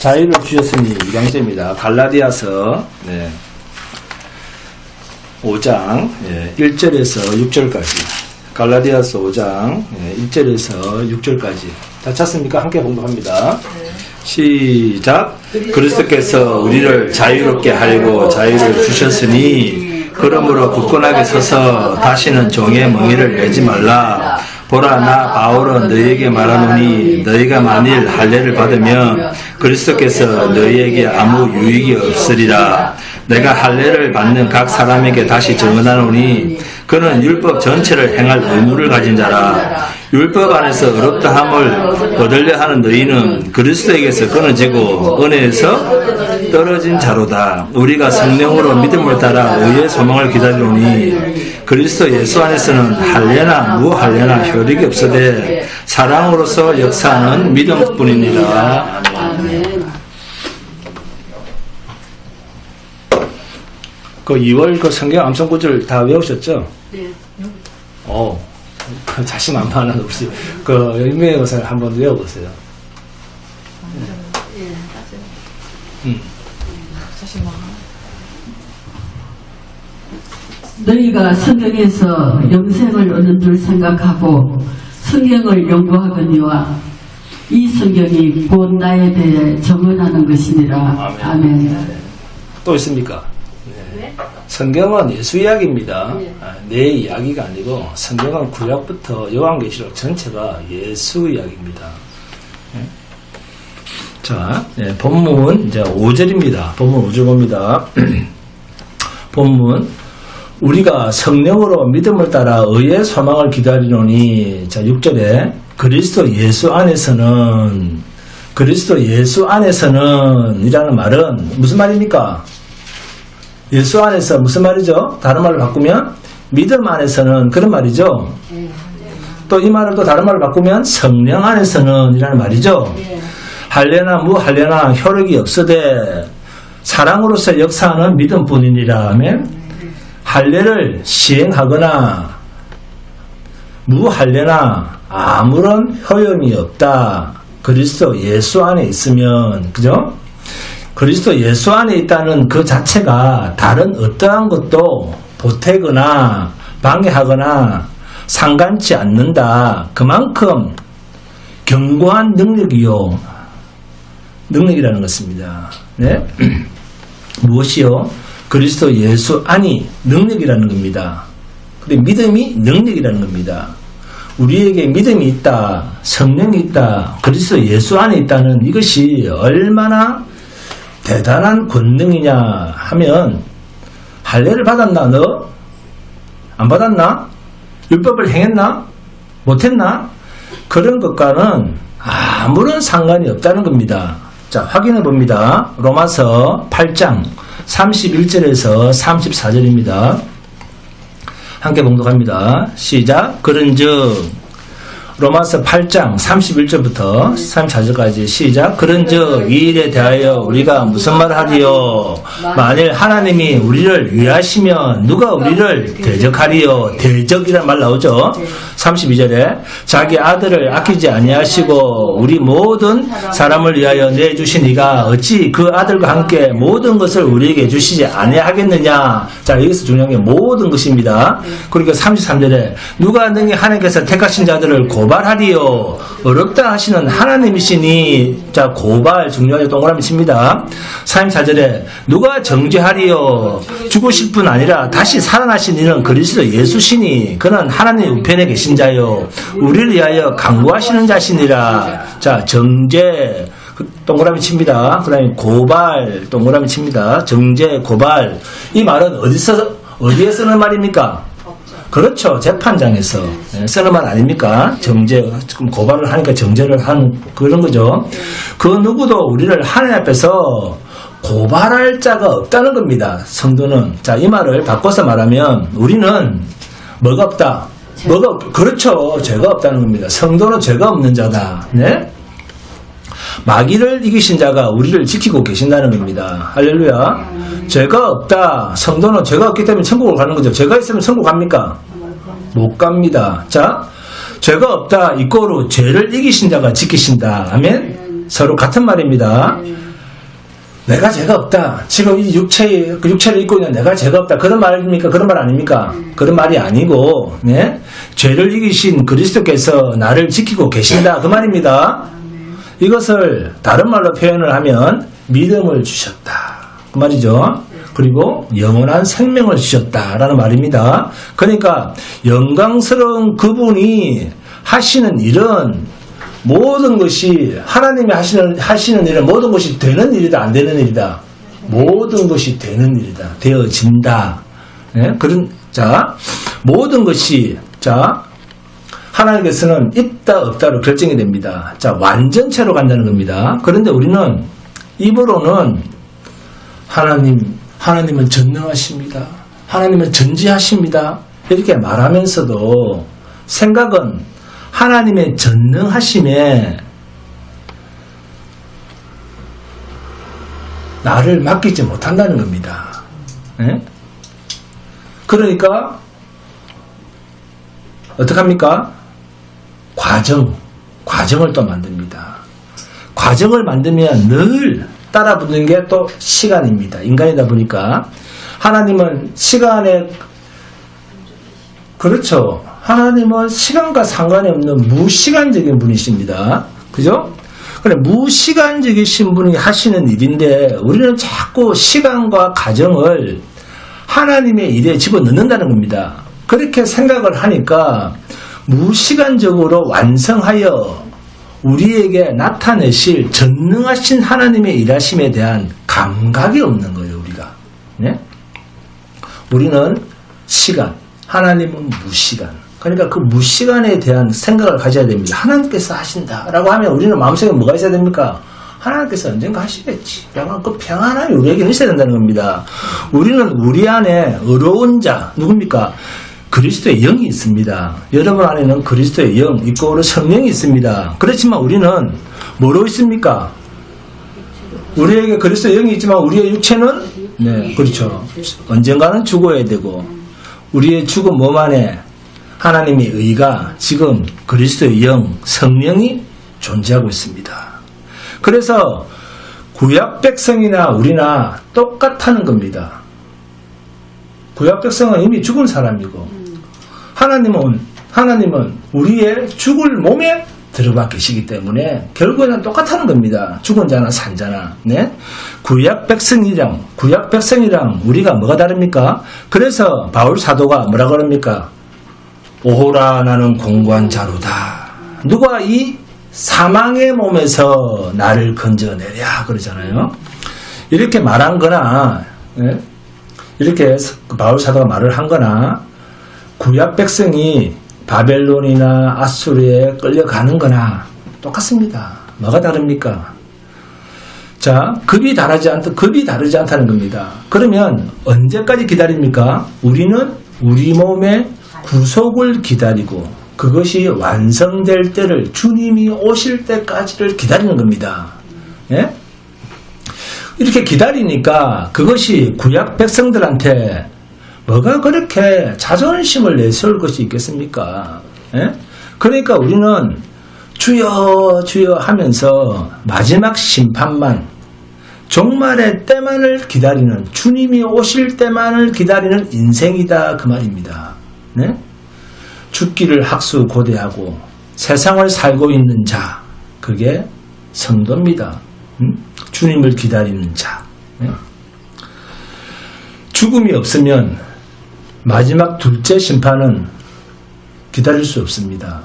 자유를 주셨으니 2강째입니다. 갈라디아서 5장 1절에서 6절까지. 갈라디아서 5장 1절에서 6절까지. 다 찾습니까? 함께 봉독합니다. 시작. 그리스도께서 우리를 자유롭게 하려고 자유를 주셨으니 그러므로 굳건하게 서서 다시는 종의 멍에를 매지 말라. 보라, 나 바울은 너희에게 말하노니 너희가 만일 할례를 받으면 그리스도께서 너희에게 아무 유익이 없으리라. 내가 할례를 받는 각 사람에게 다시 증언하노니 그는 율법 전체를 행할 의무를 가진 자라. 율법 안에서 의롭다 함을 얻으려 하는 너희는 그리스도에게서 끊어지고 은혜에서 떨어진 자로다. 우리가 성령으로 믿음을 따라 의의 소망을 기다리노니 그리스도 예수 안에서는 할례나 무할례나 효력이 없으되 사랑으로서 역사하는 믿음뿐이니라. 아멘. 그 2월 그 성경 암송 구절 다 외우셨죠? 네. 그 자신만만한 없이 그 유명의 것을 한번 외워보세요. 너희가 성경에서 영생을 얻는 줄 생각하고 성경을 연구하거니와 이 성경이 곧 나에 대해 증언하는 것이니라. 아멘. 또 있습니까? 성경은 예수 이야기입니다. 내 이야기가 아니고 성경은 구약부터 요한계시록 전체가 예수 이야기입니다. 자, 본문 이제 5절입니다. 본문 5절 봅니다. 본문 우리가 성령으로 믿음을 따라 의의 소망을 기다리노니, 자 6절에 그리스도 예수 안에서는 이라는 말은 무슨 말입니까? 예수 안에서 무슨 말이죠? 다른 말로 바꾸면 믿음 안에서는 그런 말이죠. 또 이 말을 또 다른 말로 바꾸면 성령 안에서는 이라는 말이죠. 할례나 무할례나 효력이 없으되 사랑으로서 역사하는 믿음뿐이니라. 아멘. 할례를 시행하거나 무할례나 아무런 효용이 없다. 그리스도 예수 안에 있으면, 그죠? 그리스도 예수 안에 있다는 그 자체가 다른 어떠한 것도 보태거나 방해하거나 상관치 않는다. 그만큼 견고한 능력이라는 것입니다. 네? 무엇이요? 그리스도 예수 안이 능력이라는 겁니다. 근데 믿음이 능력이라는 겁니다. 우리에게 믿음이 있다, 성령이 있다, 그리스도 예수 안에 있다는 이것이 얼마나 대단한 권능이냐 하면, 할례를 받았나 너? 안 받았나? 율법을 행했나? 못했나? 그런 것과는 아무런 상관이 없다는 겁니다. 자, 확인해 봅니다. 로마서 8장 31절에서 34절입니다. 함께 봉독합니다. 시작. 그런즉 로마서 8장 31절부터 34절까지 시작. 그런즉 이 일에 대하여 우리가 무슨 말을 하리요? 만일 하나님이 우리를 위하시면 누가 우리를 대적하리요? 대적이라는 말 나오죠. 32절에 자기 아들을 아끼지 아니하시고 우리 모든 사람을 위하여 내주시니가 어찌 그 아들과 함께 모든 것을 우리에게 주시지 아니하겠느냐. 자, 여기서 중요한 게 모든 것입니다. 그러니까 33절에 누가 능히 하나님께서 택하신 자들을 고발하리요? 어렵다 하시는 하나님이시니. 자, 고발 중요하게 동그라미 칩니다. 34절에 누가 정죄하리요? 죽으실 뿐 아니라 다시 살아나신 이는 그리스도 예수시니 그는 하나님 우편에 계신 자요 우리를 위하여 강구하시는 자시니라. 자, 정죄 동그라미 칩니다. 그 다음에 고발 동그라미 칩니다. 정죄, 고발. 이 말은 어디에 쓰는 말입니까? 그렇죠. 재판장에서 쓰는 말 아닙니까? 정죄, 지금 고발을 하니까 정죄를 하는 그런 거죠. 그 누구도 우리를 하나님 앞에서 고발할 자가 없다는 겁니다. 성도는. 자, 이 말을 바꿔서 말하면 우리는 뭐가 없다? 그렇죠. 죄가 없다는 겁니다. 성도는 죄가 없는 자다. 네? 마귀를 이기신 자가 우리를 지키고 계신다는 겁니다. 할렐루야. 죄가 없다. 성도는 죄가 없기 때문에 천국을 가는 거죠. 죄가 있으면 천국 갑니까? 못 갑니다. 자, 죄가 없다. 이꼬로 죄를 이기신 자가 지키신다. 아멘. 서로 같은 말입니다. 내가 죄가 없다. 지금 이 육체를 입고 있는 내가 죄가 없다. 그런 말입니까? 그런 말 아닙니까? 그런 말이 아니고, 네? 죄를 이기신 그리스도께서 나를 지키고 계신다. 그 말입니다. 이것을 다른 말로 표현을 하면 믿음을 주셨다. 그 말이죠. 그리고 영원한 생명을 주셨다라는 말입니다. 그러니까 영광스러운 그분이 하시는 일은 모든 것이 하나님이 하시는 일은 모든 것이 되는 일이다, 안 되는 일이다. 모든 것이 되는 일이다. 되어진다. 예? 모든 것이 하나님께서는 있다 없다로 결정이 됩니다. 완전체로 간다는 겁니다. 그런데 우리는 입으로는 하나님은 전능하십니다. 하나님은 전지하십니다. 이렇게 말하면서도 생각은 하나님의 전능하심에 나를 맡기지 못한다는 겁니다. 네? 그러니까 어떡합니까? 과정을 또 만듭니다. 과정을 만들면 늘 따라 붙는 게 또 시간입니다. 인간이다 보니까 하나님은 시간에 그렇죠. 하나님은 시간과 상관이 없는 무시간적인 분이십니다. 그죠? 그래, 무시간적이신 분이 하시는 일인데 우리는 자꾸 시간과 과정을 하나님의 일에 집어넣는다는 겁니다. 그렇게 생각을 하니까 무시간적으로 완성하여 우리에게 나타내실 전능하신 하나님의 일하심에 대한 감각이 없는 거예요, 우리가. 네? 우리는 시간, 하나님은 무시간. 그러니까 그 무시간에 대한 생각을 가져야 됩니다. 하나님께서 하신다라고 하면 우리는 마음속에 뭐가 있어야 됩니까? 하나님께서 언젠가 하시겠지. 그 평안함이 우리에게 있어야 된다는 겁니다. 우리는 우리 안에 의로운 자, 누굽니까? 그리스도의 영이 있습니다. 여러분 안에는 그리스도의 영, 있고 성령이 있습니다. 그렇지만 우리는 뭐로 있습니까? 우리에게 그리스도의 영이 있지만 우리의 육체는 네, 그렇죠. 언젠가는 죽어야 되고 우리의 죽은 몸 안에 하나님의 의가 지금 그리스도의 영, 성령이 존재하고 있습니다. 그래서 구약 백성이나 우리나 똑같다는 겁니다. 구약 백성은 이미 죽은 사람이고 하나님은 우리의 죽을 몸에 들어가 계시기 때문에 결국에는 똑같다는 겁니다. 죽은 자나 산 자나. 네? 구약 백성이랑 우리가 뭐가 다릅니까? 그래서 바울 사도가 뭐라 그럽니까? 오호라 나는 공고한 자로다. 누가 이 사망의 몸에서 나를 건져내랴 그러잖아요. 이렇게 말한 거나 이렇게 바울 사도가 말을 한 거나 구약 백성이 바벨론이나 아수르에 끌려가는 거나 똑같습니다. 뭐가 다릅니까? 급이 다르지 않다는 겁니다. 그러면 언제까지 기다립니까? 우리는 우리 몸의 구속을 기다리고 그것이 완성될 때를 주님이 오실 때까지를 기다리는 겁니다. 예? 이렇게 기다리니까 그것이 구약 백성들한테 뭐가 그렇게 자존심을 내세울 것이 있겠습니까? 예? 그러니까 우리는 주여 주여 하면서 마지막 심판만 종말의 때만을 기다리는 주님이 오실 때만을 기다리는 인생이다 그 말입니다. 네? 죽기를 학수고대하고 세상을 살고 있는 자 그게 성도입니다. 주님을 기다리는 자. 네? 죽음이 없으면 마지막 둘째 심판은 기다릴 수 없습니다.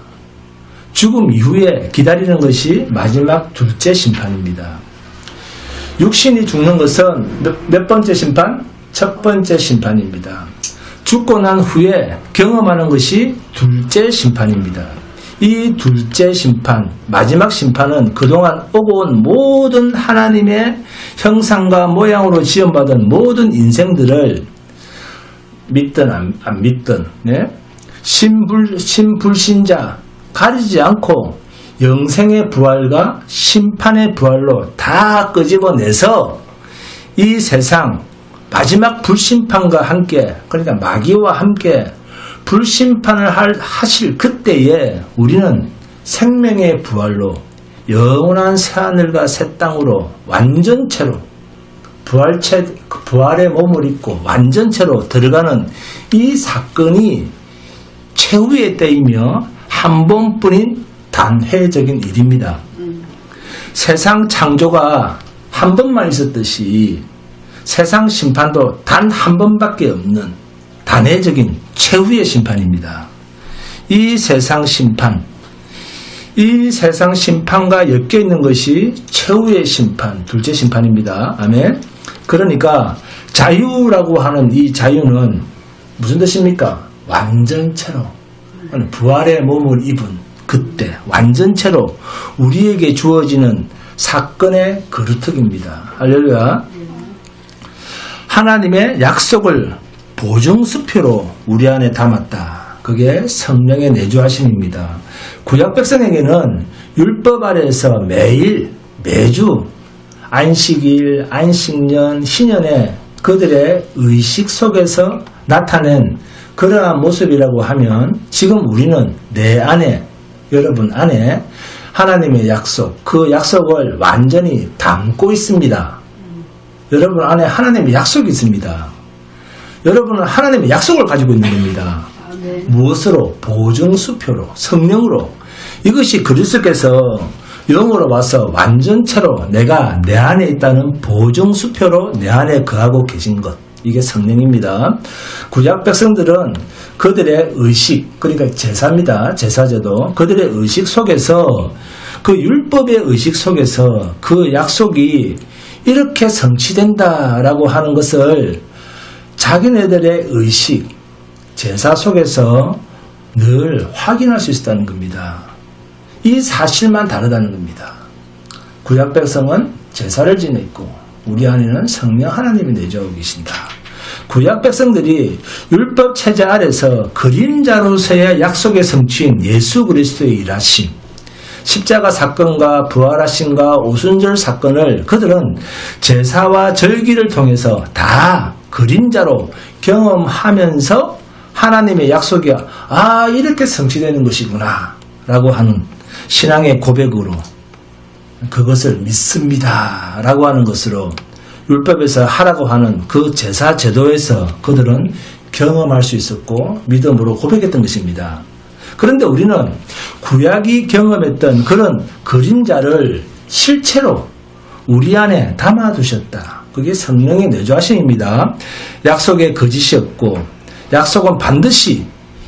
죽음 이후에 기다리는 것이 마지막 둘째 심판입니다. 육신이 죽는 것은 몇 번째 심판? 첫 번째 심판입니다. 죽고 난 후에 경험하는 것이 둘째 심판입니다. 이 둘째 심판, 마지막 심판은 그동안 오고 온 모든 하나님의 형상과 모양으로 지음받은 모든 인생들을 믿든 안 믿든 신불신자 가리지 않고 영생의 부활과 심판의 부활로 다 끄집어내서 이 세상 마지막 불심판과 함께 그러니까 마귀와 함께 불심판을 하실 그때에 우리는 생명의 부활로 영원한 새하늘과 새 땅으로 완전체로 부활의 몸을 입고 완전체로 들어가는 이 사건이 최후의 때이며 한 번뿐인 단회적인 일입니다. 세상 창조가 한 번만 있었듯이 세상 심판도 단 한 번밖에 없는 단회적인 최후의 심판입니다. 이 세상 심판과 엮여 있는 것이 최후의 심판, 둘째 심판입니다. 아멘. 그러니까 자유라고 하는 이 자유는 무슨 뜻입니까? 완전체로, 부활의 몸을 입은 그때 완전체로 우리에게 주어지는 사건의 거루턱입니다. 할렐루야. 하나님의 약속을 보증수표로 우리 안에 담았다. 그게 성령의 내주하심입니다. 구약 백성에게는 율법 아래에서 매주 안식일, 안식년, 신년에 그들의 의식 속에서 나타낸 그러한 모습이라고 하면 지금 우리는 내 안에, 여러분 안에 하나님의 약속, 그 약속을 완전히 담고 있습니다. 여러분 안에 하나님의 약속이 있습니다. 여러분은 하나님의 약속을 가지고 있는 겁니다. 무엇으로? 보증수표로, 성령으로. 이것이 그리스도께서 영으로 와서 완전체로 내가 내 안에 있다는 보증수표로 내 안에 거하고 계신 것. 이게 성령입니다. 구약 백성들은 그들의 의식, 그러니까 제사입니다. 제사제도. 그들의 의식 속에서, 그 율법의 의식 속에서 그 약속이 이렇게 성취된다라고 하는 것을 자기네들의 의식, 제사 속에서 늘 확인할 수 있었다는 겁니다. 이 사실만 다르다는 겁니다. 구약 백성은 제사를 지냈고 우리 안에는 성령 하나님이 내주하고 계신다. 구약 백성들이 율법 체제 아래서 그림자로서의 약속의 성취인 예수 그리스도의 일하심, 십자가 사건과 부활하심과 오순절 사건을 그들은 제사와 절기를 통해서 다 그림자로 경험하면서 하나님의 약속이 이렇게 성취되는 것이구나 라고 하는 신앙의 고백으로 그것을 믿습니다 라고 하는 것으로 율법에서 하라고 하는 그 제사 제도에서 그들은 경험할 수 있었고 믿음으로 고백했던 것입니다. 그런데 우리는 구약이 경험했던 그런 그림자를 실체로 우리 안에 담아두셨다. 그게 성령의 내주하심입니다. 약속의 거짓이었고 약속은 반드시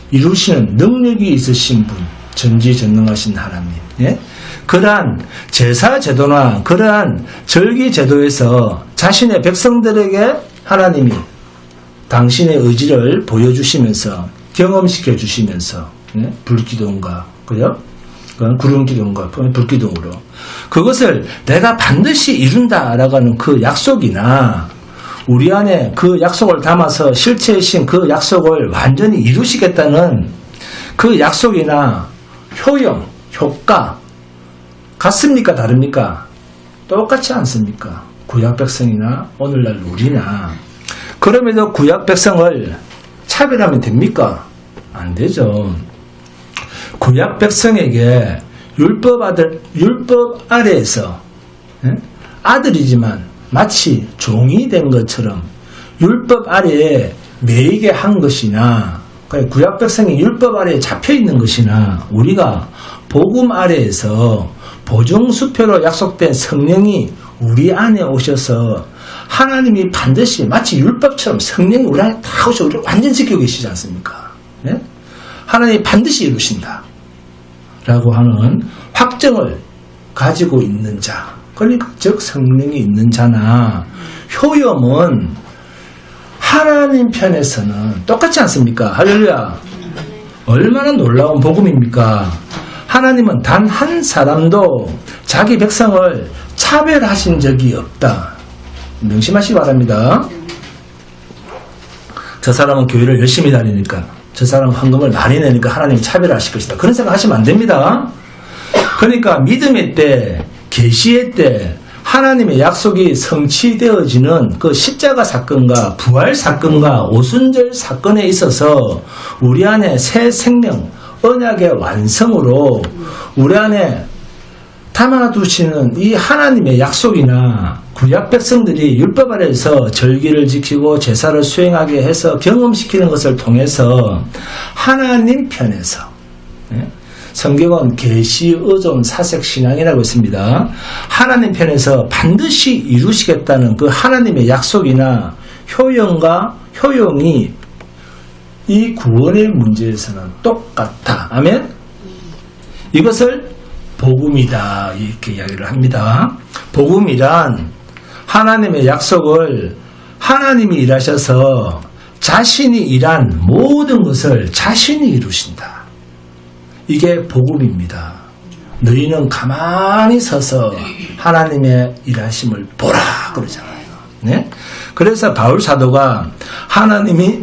이루시는 능력이 있으신 분, 전지전능하신 하나님. 예? 그러한 제사 제도나 그러한 절기 제도에서 자신의 백성들에게 하나님이 당신의 의지를 보여주시면서 경험시켜 주시면서 불기둥과 그죠? 구름기둥과 불기둥으로 그것을 내가 반드시 이룬다라고 하는 그 약속이나 우리 안에 그 약속을 담아서 실체이신 그 약속을 완전히 이루시겠다는 그 약속이나 효용, 효과 같습니까? 다릅니까? 똑같지 않습니까? 구약 백성이나 오늘날 우리나. 그럼에도 구약 백성을 차별하면 됩니까? 안 되죠. 구약 백성에게 율법 아래에서 아들이지만 마치 종이 된 것처럼 율법 아래에 매이게 한 것이나 구약 백성이 율법 아래에 잡혀 있는 것이나 우리가 복음 아래에서 보증수표로 약속된 성령이 우리 안에 오셔서 하나님이 반드시 마치 율법처럼 성령이 우리 안에 다 오셔서 우리를 완전 지키고 계시지 않습니까? 네? 하나님이 반드시 이루신다 라고 하는 확정을 가지고 있는 자, 그러니까 즉 성령이 있는 자나 효염은 하나님 편에서는 똑같지 않습니까? 할렐루야. 얼마나 놀라운 복음입니까? 하나님은 단 한 사람도 자기 백성을 차별하신 적이 없다. 명심하시기 바랍니다. 저 사람은 교회를 열심히 다니니까, 저 사람은 헌금을 많이 내니까 하나님이 차별하실 것이다. 그런 생각 하시면 안 됩니다. 그러니까 믿음의 때, 계시의 때 하나님의 약속이 성취되어지는 그 십자가 사건과 부활 사건과 오순절 사건에 있어서 우리 안에 새 생명, 언약의 완성으로 우리 안에 담아두시는 이 하나님의 약속이나 구약 백성들이 율법 아래에서 절기를 지키고 제사를 수행하게 해서 경험시키는 것을 통해서 하나님 편에서, 성경은 계시, 의존, 사색, 신앙이라고 있습니다. 하나님 편에서 반드시 이루시겠다는 그 하나님의 약속이나 효용과 효용이 이 구원의 문제에서는 똑같다. 아멘? 이것을 복음이다, 이렇게 이야기를 합니다. 복음이란 하나님의 약속을 하나님이 일하셔서 자신이 일한 모든 것을 자신이 이루신다. 이게 복음입니다. 너희는 가만히 서서 하나님의 일하심을 보라 그러잖아요. 네? 그래서 바울 사도가 하나님이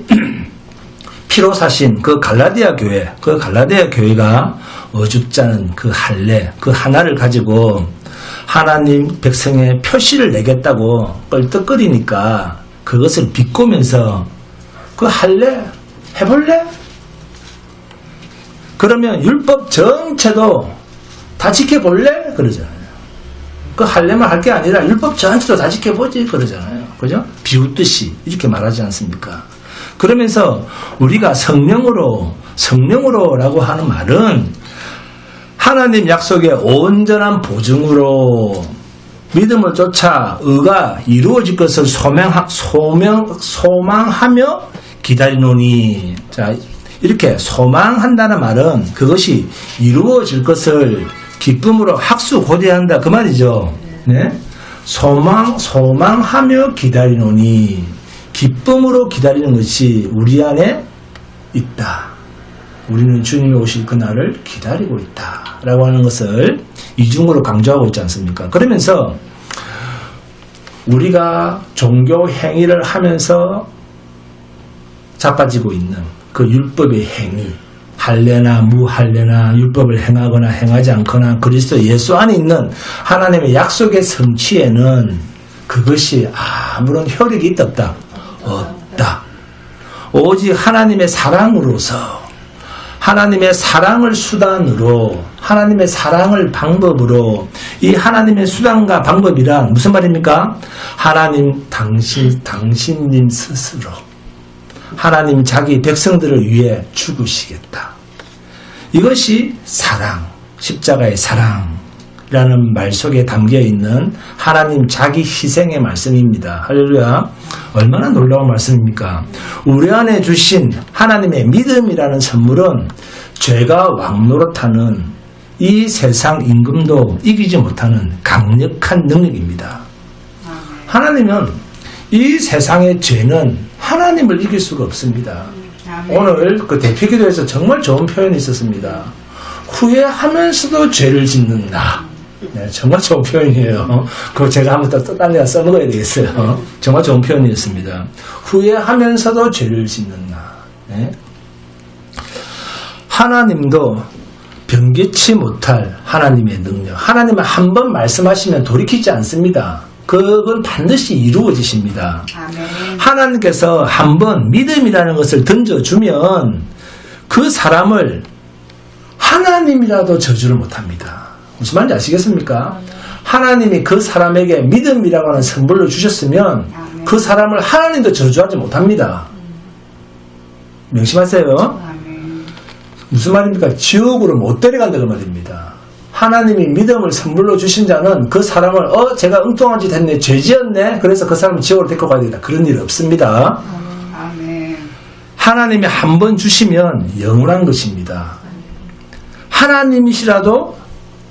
피로 사신 그 갈라디아 교회가 어줍잖은 그 할례, 그 하나를 가지고 하나님 백성의 표시를 내겠다고 껄떡거리니까 그것을 비꼬면서 그 할례 해볼래? 그러면 율법 전체도 다 지켜볼래? 그러잖아요. 그 할례만 할 게 아니라 율법 전체도 다 지켜보지 그러잖아요. 그죠? 비웃듯이 이렇게 말하지 않습니까? 그러면서 우리가 성령으로라고 하는 말은 하나님 약속의 온전한 보증으로 믿음을 쫓아 의가 이루어질 것을 소망하며 기다리노니. 자, 이렇게 소망한다는 말은 그것이 이루어질 것을 기쁨으로 학수고대한다 그 말이죠. 네? 소망하며 기다리노니. 기쁨으로 기다리는 것이 우리 안에 있다. 우리는 주님이 오실 그날을 기다리고 있다 라고 하는 것을 이중으로 강조하고 있지 않습니까? 그러면서 우리가 종교 행위를 하면서 자빠지고 있는 그 율법의 행위, 할례나 무할례나 율법을 행하거나 행하지 않거나 그리스도 예수 안에 있는 하나님의 약속의 성취에는 그것이 아무런 효력이 있다 없다? 없다. 오직 하나님의 사랑으로서, 하나님의 사랑을 수단으로, 하나님의 사랑을 방법으로, 이 하나님의 수단과 방법이란 무슨 말입니까? 하나님 당신님 스스로 하나님 자기 백성들을 위해 죽으시겠다. 이것이 사랑, 십자가의 사랑이라는 말 속에 담겨있는 하나님 자기 희생의 말씀입니다. 할렐루야. 얼마나 놀라운 말씀입니까? 우리 안에 주신 하나님의 믿음이라는 선물은 죄가 왕노릇하는 이 세상 임금도 이기지 못하는 강력한 능력입니다. 하나님은 이 세상의 죄는 하나님을 이길 수가 없습니다. 오늘 그 대피기도에서 정말 좋은 표현이 있었습니다. 후회하면서도 죄를 짓는다. 네, 정말 좋은 표현이에요. 그거 제가 한번 또 딴 데다 써먹어야 되겠어요. 정말 좋은 표현이었습니다. 후회하면서도 죄를 짓는다. 네. 하나님도 변개치 못할 하나님의 능력. 하나님은 한 번 말씀하시면 돌이키지 않습니다. 그건 반드시 이루어지십니다. 아멘. 하나님께서 한번 믿음이라는 것을 던져주면 그 사람을 하나님이라도 저주를 못합니다. 무슨 말인지 아시겠습니까? 하나님이 그 사람에게 믿음이라고 하는 선물로 주셨으면 그 사람을 하나님도 저주하지 못합니다. 명심하세요. 아멘. 무슨 말입니까? 지옥으로 못 데려간다 그 말입니다. 하나님이 믿음을 선물로 주신 자는 그 사람을 제가 엉뚱한 짓 했네, 죄 지었네, 그래서 그 사람을 지옥으로 데리고 가야 되겠다, 그런 일 없습니다. 아멘. 하나님이 한 번 주시면 영원한 것입니다. 하나님이시라도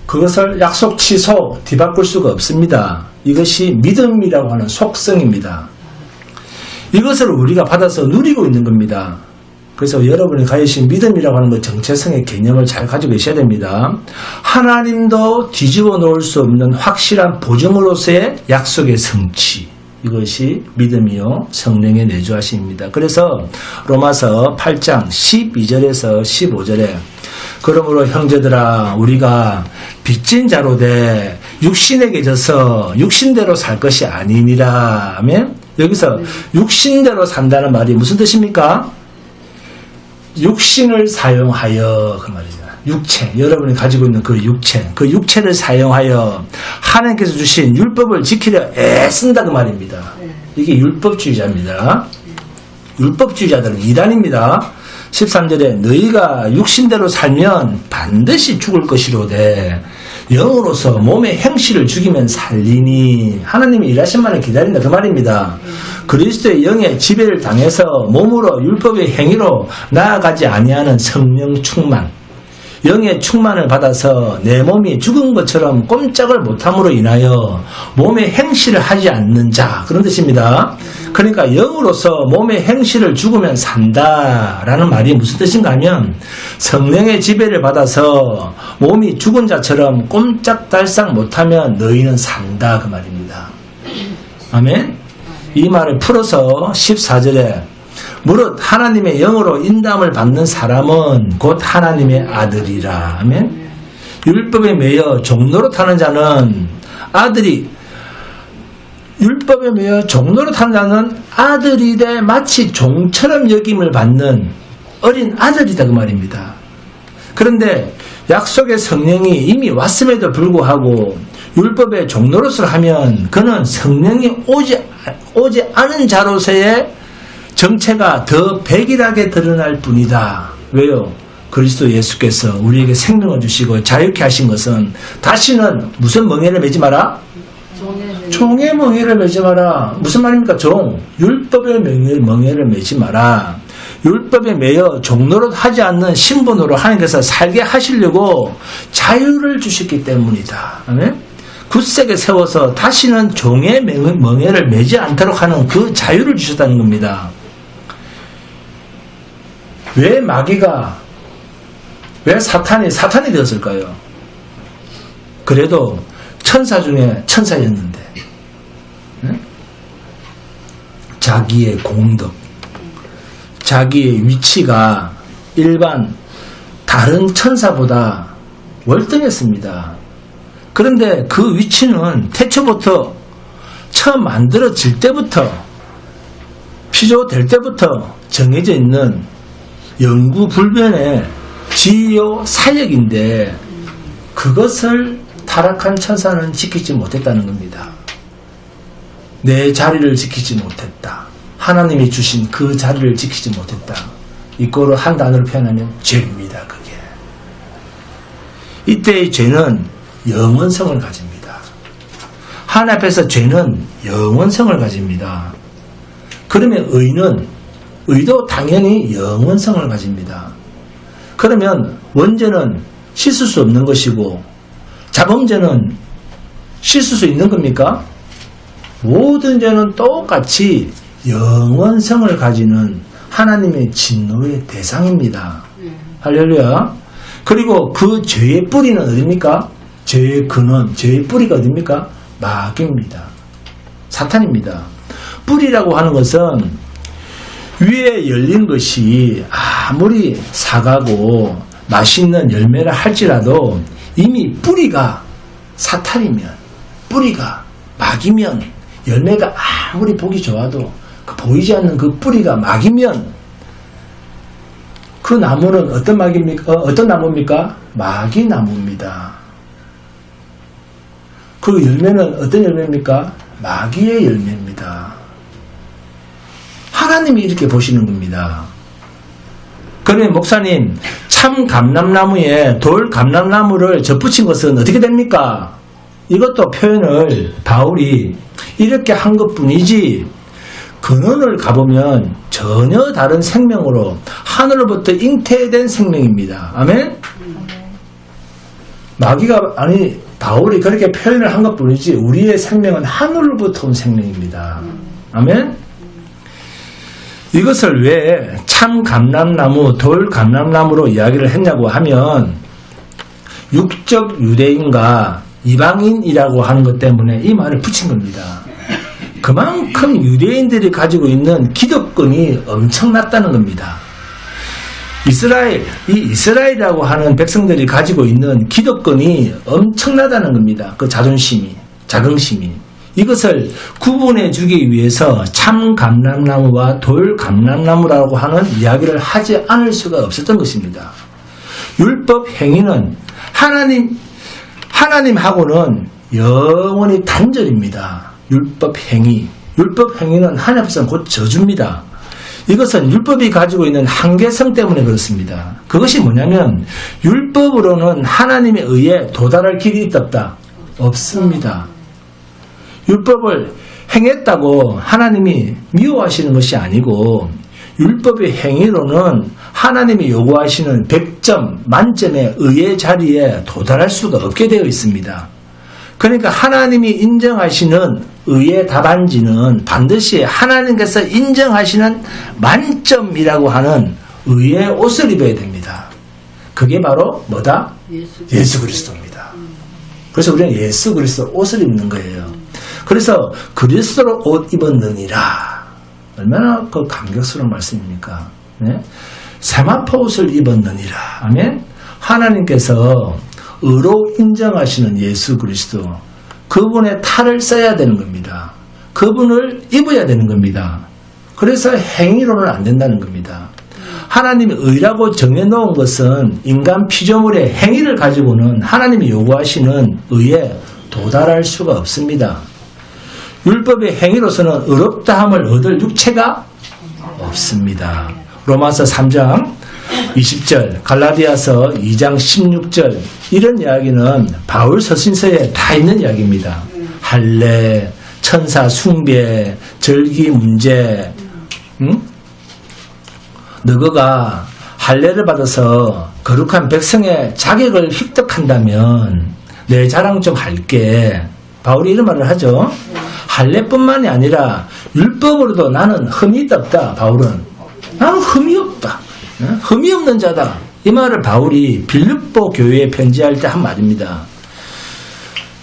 그것을 약속 취소, 뒤바꿀 수가 없습니다. 이것이 믿음이라고 하는 속성입니다. 이것을 우리가 받아서 누리고 있는 겁니다. 그래서 여러분이 가지신 믿음이라고 하는 것 정체성의 개념을 잘 가지고 계셔야 됩니다. 하나님도 뒤집어 놓을 수 없는 확실한 보증으로서의 약속의 성취. 이것이 믿음이요 성령의 내주하심입니다. 그래서 로마서 8장 12절에서 15절에 그러므로 형제들아 우리가 빚진 자로 돼 육신에게 져서 육신대로 살 것이 아니니라. 아멘. 여기서 육신대로 산다는 말이 무슨 뜻입니까? 육신을 사용하여 그 말이죠. 육체, 여러분이 가지고 있는 그 육체를 사용하여 하나님께서 주신 율법을 지키려 애쓴다 그 말입니다. 이게 율법주의자입니다. 율법주의자들은 이단입니다. 13절에 너희가 육신대로 살면 반드시 죽을 것이로되 영으로서 몸의 행실을 죽이면 살리니. 하나님이 일하신 만을 기다린다 그 말입니다. 그리스도의 영의 지배를 당해서 몸으로 율법의 행위로 나아가지 아니하는 성령 충만, 영의 충만을 받아서 내 몸이 죽은 것처럼 꼼짝을 못함으로 인하여 몸의 행실을 하지 않는 자, 그런 뜻입니다. 그러니까 영으로서 몸의 행실을 죽으면 산다라는 말이 무슨 뜻인가 하면 성령의 지배를 받아서 몸이 죽은 자처럼 꼼짝달싹 못하면 너희는 산다 그 말입니다. 아멘. 이 말을 풀어서 14절에 무릇 하나님의 영으로 인도함을 받는 사람은 곧 하나님의 아들이라. 아멘. 율법에 매여 종노릇하는 자는 율법에 매여 종노릇하는 자는 아들이되 마치 종처럼 여김을 받는 어린 아들이다 그 말입니다. 그런데 약속의 성령이 이미 왔음에도 불구하고 율법의 종노릇을 하면 그는 성령이 오지 않은 자로서의 정체가 더 백일하게 드러날 뿐이다. 왜요? 그리스도 예수께서 우리에게 생명을 주시고 자유케 하신 것은 다시는 무슨 멍에를 매지 마라? 종의 멍에를 매지 마라. 무슨 말입니까? 율법의 멍에를 매지 마라. 율법에 매여 종노릇 하지 않는 신분으로 하나님께서 살게 하시려고 자유를 주셨기 때문이다. 아멘? 굳세게 세워서 다시는 종의 멍에를 매지 않도록 하는 그 자유를 주셨다는 겁니다. 왜 사탄이 되었을까요? 그래도 천사 중에 천사였는데, 네? 자기의 공덕, 자기의 위치가 일반 다른 천사보다 월등했습니다. 그런데 그 위치는 태초부터 처음 만들어질 때부터 피조될 때부터 정해져 있는 영구불변의 지요 사역인데 그것을 타락한 천사는 지키지 못했다는 겁니다. 내 자리를 지키지 못했다. 하나님이 주신 그 자리를 지키지 못했다. 이거를 한 단어로 표현하면 죄입니다. 그게. 이때의 죄는 영원성을 가집니다. 하나님 앞에서 죄는 영원성을 가집니다. 그러면 의도 당연히 영원성을 가집니다. 그러면 원죄는 씻을 수 없는 것이고 자범죄는 씻을 수 있는 겁니까? 모든 죄는 똑같이 영원성을 가지는 하나님의 진노의 대상입니다. 할렐루야. 그리고 그 죄의 뿌리는 어디입니까? 죄의 근원, 죄의 뿌리가 어디입니까? 마귀입니다. 사탄입니다. 뿌리라고 하는 것은 위에 열린 것이 아무리 사가고 맛있는 열매를 할지라도 이미 뿌리가 사탄이면, 뿌리가 마귀면, 열매가 아무리 보기 좋아도 보이지 않는 그 뿌리가 마귀면 그 나무는 어떤 나무입니까? 마귀 나무입니다. 그 열매는 어떤 열매입니까? 마귀의 열매입니다. 하나님이 이렇게 보시는 겁니다. 그러면 목사님, 참 감람나무에 돌 감람나무를 접붙인 것은 어떻게 됩니까? 이것도 표현을 바울이 이렇게 한 것뿐이지 근원을 가보면 전혀 다른 생명으로 하늘로부터 잉태된 생명입니다. 아멘? 바울이 그렇게 표현을 한 것뿐이지 우리의 생명은 하늘로부터 온 생명입니다. 아멘? 이것을 왜 참 감람나무, 돌 감람나무로 이야기를 했냐고 하면 육적 유대인과 이방인이라고 하는 것 때문에 이 말을 붙인 겁니다. 그만큼 유대인들이 가지고 있는 기득권이 엄청났다는 겁니다. 이스라엘이라고 하는 백성들이 가지고 있는 기득권이 엄청나다는 겁니다. 그 자긍심이. 이것을 구분해 주기 위해서 참 감람나무와 돌 감람나무라고 하는 이야기를 하지 않을 수가 없었던 것입니다. 율법 행위는 하나님하고는 영원히 단절입니다. 율법 행위는 하나님 앞에서는 곧 저주입니다. 이것은 율법이 가지고 있는 한계성 때문에 그렇습니다. 그것이 뭐냐면 율법으로는 하나님에 의해 도달할 길이 있다 없다? 없습니다. 율법을 행했다고 하나님이 미워하시는 것이 아니고 율법의 행위로는 하나님이 요구하시는 100점 만점의 의의 자리에 도달할 수가 없게 되어 있습니다. 그러니까 하나님이 인정하시는 의의 답안지는 반드시 하나님께서 인정하시는 만점이라고 하는 의의 옷을 입어야 됩니다. 그게 바로 뭐다? 예수 그리스도입니다. 그래서 우리는 예수 그리스도 옷을 입는 거예요. 그래서 그리스도로 옷 입었느니라. 얼마나 그 감격스러운 말씀입니까? 네? 세마포 옷을 입었느니라. 아멘. 하나님께서 의로 인정하시는 예수 그리스도, 그분의 탈을 써야 되는 겁니다. 그분을 입어야 되는 겁니다. 그래서 행위로는 안 된다는 겁니다. 하나님이 의라고 정해놓은 것은 인간 피조물의 행위를 가지고는 하나님이 요구하시는 의에 도달할 수가 없습니다. 율법의 행위로서는 의롭다함을 얻을 육체가 없습니다. 로마서 3장 20절, 갈라디아서 2장 16절, 이런 이야기는 바울 서신서에 다 있는 이야기입니다. 할례, 천사 숭배, 절기 문제. 너희가 할례를 받아서 거룩한 백성의 자격을 획득한다면 내 자랑 좀 할게. 바울이 이런 말을 하죠. 할례뿐만이 아니라 율법으로도 나는 흠이 없다. 바울은 나는 흠이 없다. 흠이 없는 자다. 이 말을 바울이 빌립보 교회에 편지할 때 한 말입니다.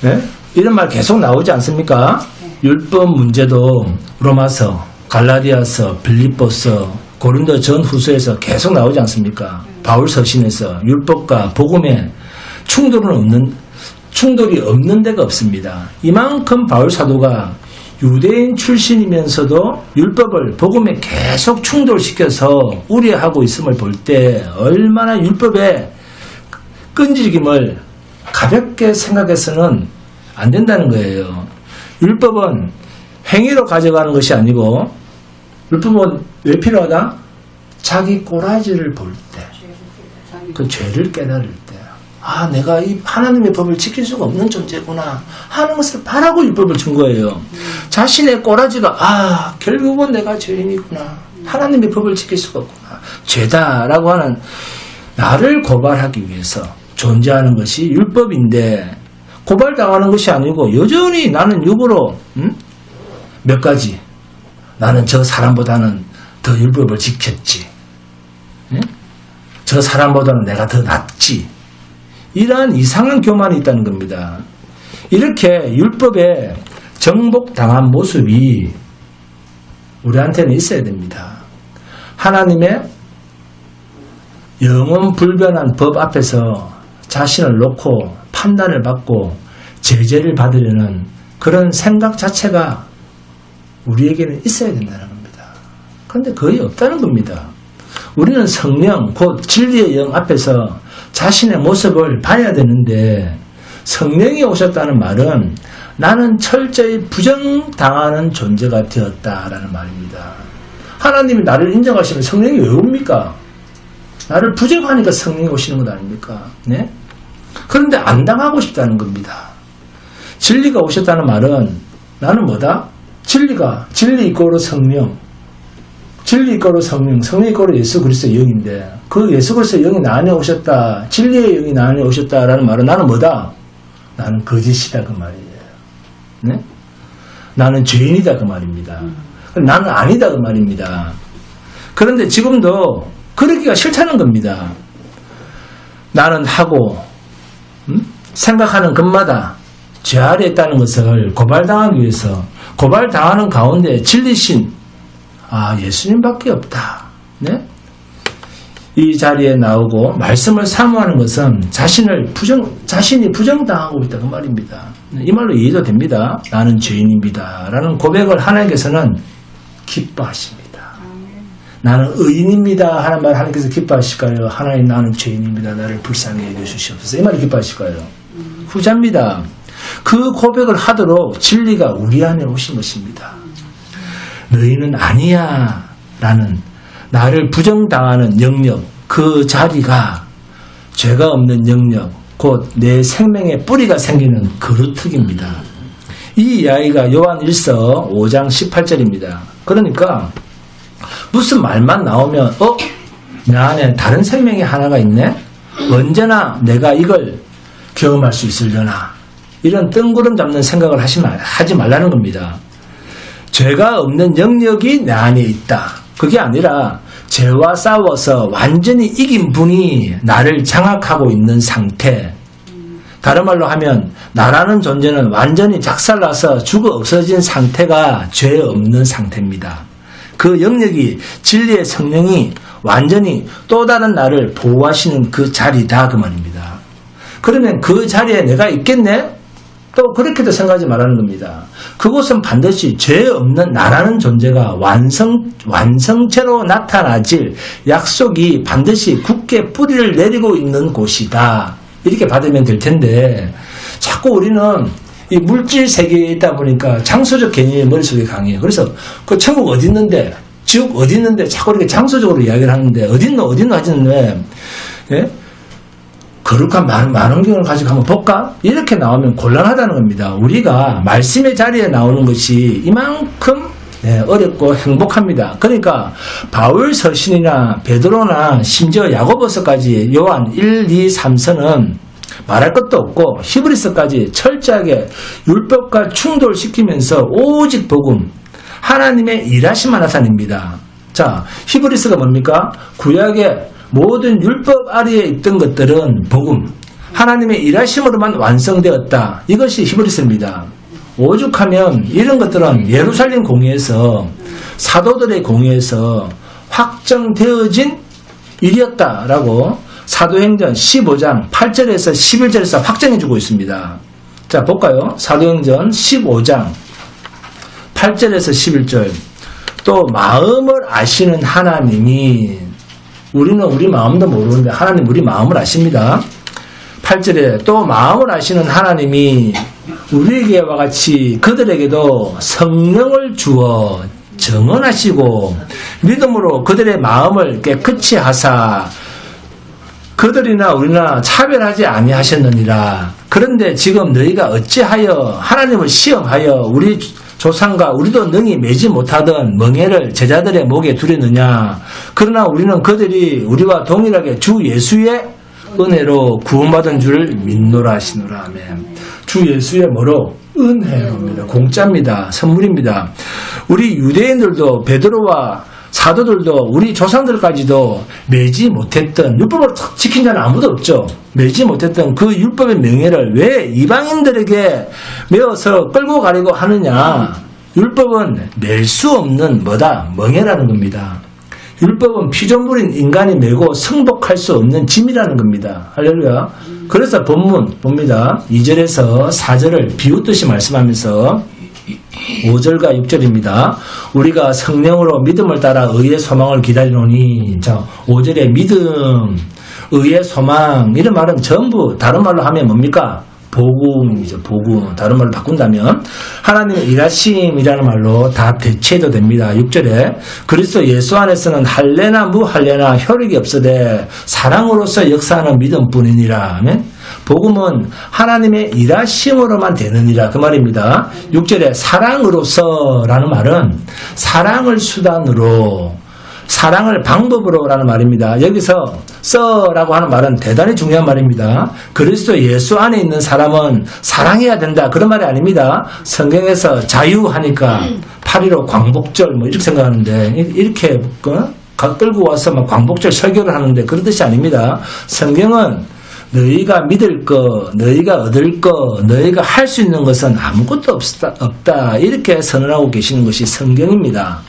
네? 이런 말 계속 나오지 않습니까? 율법 문제도 로마서, 갈라디아서, 빌립보서, 고린도 전후서에서 계속 나오지 않습니까? 바울 서신에서 율법과 복음에 충돌이 없는 데가 없습니다. 이만큼 바울 사도가 유대인 출신이면서도 율법을 복음에 계속 충돌시켜서 우려하고 있음을 볼 때 얼마나 율법의 끈질김을 가볍게 생각해서는 안 된다는 거예요. 율법은 행위로 가져가는 것이 아니고, 율법은 왜 필요하다? 자기 꼬라지를 볼 때, 그 죄를 깨달을 때, 아, 내가 이 하나님의 법을 지킬 수가 없는 존재구나 하는 것을 바라고 율법을 준 거예요. 자신의 꼬라지가, 아, 결국은 내가 죄인이구나, 하나님의 법을 지킬 수가 없구나, 죄다라고 하는 나를 고발하기 위해서 존재하는 것이 율법인데, 고발당하는 것이 아니고 여전히 나는 육으로 몇 가지, 나는 저 사람보다는 더 율법을 지켰지, 저 사람보다는 내가 더 낫지, 이러한 이상한 교만이 있다는 겁니다. 이렇게 율법에 정복당한 모습이 우리한테는 있어야 됩니다. 하나님의 영원 불변한 법 앞에서 자신을 놓고 판단을 받고 제재를 받으려는 그런 생각 자체가 우리에게는 있어야 된다는 겁니다. 그런데 거의 없다는 겁니다. 우리는 성령, 곧 진리의 영 앞에서 자신의 모습을 봐야 되는데, 성령이 오셨다는 말은 나는 철저히 부정당하는 존재가 되었다라는 말입니다. 하나님이 나를 인정하시면 성령이 왜 옵니까? 나를 부정하니까 성령이 오시는 것 아닙니까? 네? 그런데 안 당하고 싶다는 겁니다. 진리가 오셨다는 말은 나는 뭐다? 진리 이꼬르 성령, 진리 이꼬르 성령, 성령 이꼬르 예수 그리스도의 영인데, 그 예수 그리스도의 영이 나 안에 오셨다, 진리의 영이 나 안에 오셨다라는 말은 나는 뭐다? 나는 거짓이다 그 말이에요. 네? 나는 죄인이다 그 말입니다. 나는 아니다 그 말입니다. 그런데 지금도 그러기가 싫다는 겁니다. 나는 하고 생각하는 것마다 죄 아래 있다는 것을 고발당하기 위해서, 고발당하는 가운데 진리신 예수님밖에 없다. 네? 이 자리에 나오고 말씀을 사모하는 것은 자신이 부정당하고 있다 그 말입니다. 이 말로 이해도 됩니다. 나는 죄인입니다 라는 고백을 하나님께서는 기뻐하십니다. 나는 의인입니다 하는 말 하나님께서 기뻐하실까요? 하나님 나는 죄인입니다. 나를 불쌍히 여겨주시옵소서. 이 말을 기뻐하실까요? 후자입니다. 그 고백을 하도록 진리가 우리 안에 오신 것입니다. 너희는 아니야 라는 나를 부정당하는 영역, 그 자리가 죄가 없는 영역, 곧 내 생명의 뿌리가 생기는 그루터기입니다. 이 이야기가 요한 1서 5장 18절입니다. 그러니까 무슨 말만 나오면 내 안에 다른 생명이 하나가 있네? 언제나 내가 이걸 경험할 수 있으려나? 이런 뜬구름 잡는 생각을 하지 말라는 겁니다. 죄가 없는 영역이 내 안에 있다. 그게 아니라 죄와 싸워서 완전히 이긴 분이 나를 장악하고 있는 상태. 다른 말로 하면 나라는 존재는 완전히 작살나서 죽어 없어진 상태가 죄 없는 상태입니다. 그 영역이 진리의 성령이 완전히 또 다른 나를 보호하시는 그 자리다 그 말입니다. 그러면 그 자리에 내가 있겠네? 또 그렇게도 생각하지 말라는 겁니다. 그곳은 반드시 죄 없는 나라는 존재가 완성체로 나타나질 약속이 반드시 굳게 뿌리를 내리고 있는 곳이다. 이렇게 받으면 될 텐데 자꾸 우리는 이 물질 세계에 있다 보니까 장소적 개념이 머릿속에 강해요. 그래서 그 천국 어디 있는데, 지옥 어디 있는데 자꾸 이렇게 장소적으로 이야기를 하는데 어디 있노 하시는데, 예? 거룩한 만원경을 가지고 한번 볼까? 이렇게 나오면 곤란하다는 겁니다. 우리가 말씀의 자리에 나오는 것이 이만큼 어렵고 행복합니다. 그러니까 바울 서신이나 베드로나 심지어 야고보서까지 요한 1, 2, 3서는 말할 것도 없고 히브리서까지 철저하게 율법과 충돌시키면서 오직 복음, 하나님의 일하심만 나타냅니다. 자, 히브리서가 뭡니까? 구약의 모든 율법 아래에 있던 것들은 복음, 하나님의 일하심으로만 완성되었다. 이것이 히브리서입니다. 오죽하면 이런 것들은 예루살렘 공의에서 사도들의 공의에서 확정되어진 일이었다라고 사도행전 15장 8절에서 11절에서 확정해주고 있습니다. 자, 볼까요? 사도행전 15장 8절에서 11절. 또 마음을 아시는 하나님이, 우리는 우리 마음도 모르는데 하나님 우리 마음을 아십니다. 8절에 또 마음을 아시는 하나님이 우리에게와 같이 그들에게도 성령을 주어 정언하시고 믿음으로 그들의 마음을 깨끗이 하사 그들이나 우리나 차별하지 아니하셨느니라. 그런데 지금 너희가 어찌하여 하나님을 시험하여 우리 조상과 우리도 능히 매지 못하던 멍에를 제자들의 목에 두렸느냐. 그러나 우리는 그들이 우리와 동일하게 주 예수의 은혜로 구원받은 줄을 믿노라 하시노라. 아멘. 주 예수의 뭐로? 은혜로입니다. 공짜입니다. 선물입니다. 우리 유대인들도 베드로와 사도들도 우리 조상들까지도 매지 못했던, 율법을 지킨 자는 아무도 없죠. 매지 못했던 그 율법의 명예를 왜 이방인들에게 메어서 끌고 가려고 하느냐. 율법은 맬 수 없는 뭐다? 멍해라는 겁니다. 율법은 피조물인 인간이 메고 승복할 수 없는 짐이라는 겁니다. 할렐루야. 그래서 본문 봅니다. 2절에서 4절을 비웃듯이 말씀하면서 5절과 6절입니다. 우리가 성령으로 믿음을 따라 의의 소망을 기다리노니. 자, 5절에 믿음, 의의 소망, 이런 말은 전부 다른 말로 하면 뭡니까? 복음이죠. 복음. 다른 말로 바꾼다면 하나님의 일하심이라는 말로 다 대체해도 됩니다. 6절에 그리스도 예수 안에서는 할례나 무할례나 효력이 없으되 사랑으로서 역사하는 믿음뿐이니라. 아멘. 복음은 하나님의 일하심으로만 되느니라. 그 말입니다. 6절에 사랑으로서라는 말은 사랑을 수단으로, 사랑을 방법으로 라는 말입니다. 여기서 써라고 하는 말은 대단히 중요한 말입니다. 그리스도 예수 안에 있는 사람은 사랑해야 된다. 그런 말이 아닙니다. 성경에서 자유하니까 8.15 광복절 뭐 이렇게 생각하는데, 이렇게 끌고 와서 막 광복절 설교를 하는데 그런 뜻이 아닙니다. 성경은 너희가 믿을 거, 너희가 얻을 거, 너희가 할 수 있는 것은 아무것도 없다. 이렇게 선언하고 계시는 것이 성경입니다.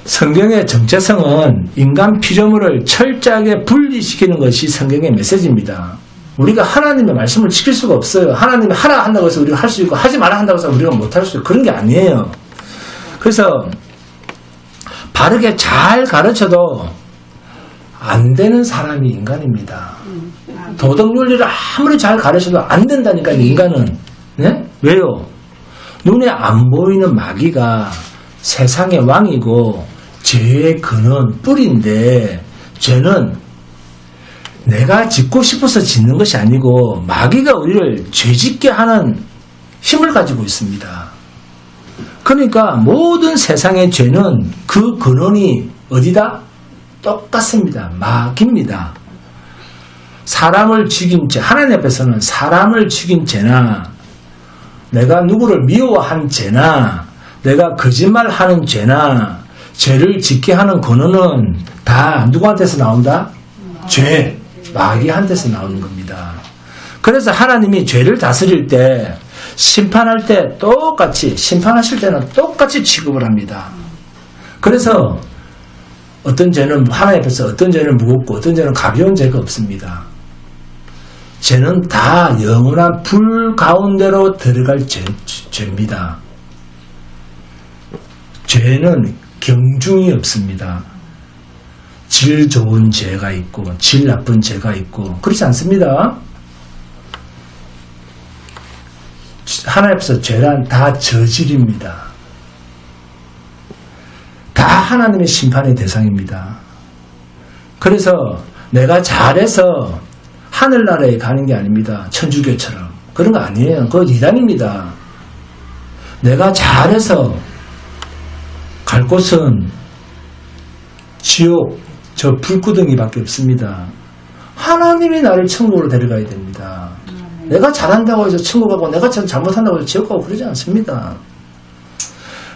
성경의 정체성은 인간 피조물을 철저하게 분리시키는 것이 성경의 메시지입니다. 우리가 하나님의 말씀을 지킬 수가 없어요. 하나님이 하라 한다고 해서 우리가 할 수 있고 하지 마라 한다고 해서 우리가 못할 수 있고 그런 게 아니에요. 그래서 바르게 잘 가르쳐도 안 되는 사람이 인간입니다. 도덕 윤리를 아무리 잘 가르쳐도 안 된다니까, 인간은. 네? 왜요? 눈에 안 보이는 마귀가 세상의 왕이고 죄의 근원, 뿌리인데, 죄는 내가 짓고 싶어서 짓는 것이 아니고 마귀가 우리를 죄짓게 하는 힘을 가지고 있습니다. 그러니까 모든 세상의 죄는 그 근원이 어디다? 똑같습니다. 마귀입니다. 사람을 죽인 죄, 하나님 앞에서는 사람을 죽인 죄나 내가 누구를 미워한 죄나 내가 거짓말하는 죄나 죄를 짓게 하는 근원은 다 누구한테서 나온다? 죄, 마귀한테서 나오는 겁니다. 그래서 하나님이 죄를 다스릴 때 심판할 때 똑같이, 심판하실 때는 똑같이 취급을 합니다. 그래서 어떤 죄는 하나님 앞에서 어떤 죄는 무겁고 어떤 죄는 가벼운 죄가 없습니다. 죄는 다 영원한 불 가운데로 들어갈 죄입니다. 죄는 경중이 없습니다. 질 좋은 죄가 있고 질 나쁜 죄가 있고 그렇지 않습니다. 하나님 앞에서 죄란 다 저질입니다. 다 하나님의 심판의 대상입니다. 그래서 내가 잘해서 하늘나라에 가는 게 아닙니다. 천주교처럼. 그런 거 아니에요. 그건 이단입니다. 내가 잘해서 갈 곳은 지옥, 저 불구덩이밖에 없습니다. 하나님이 나를 천국으로 데려가야 됩니다. 내가 잘한다고 해서 천국 가고 내가 잘못한다고 해서 지옥 가고 그러지 않습니다.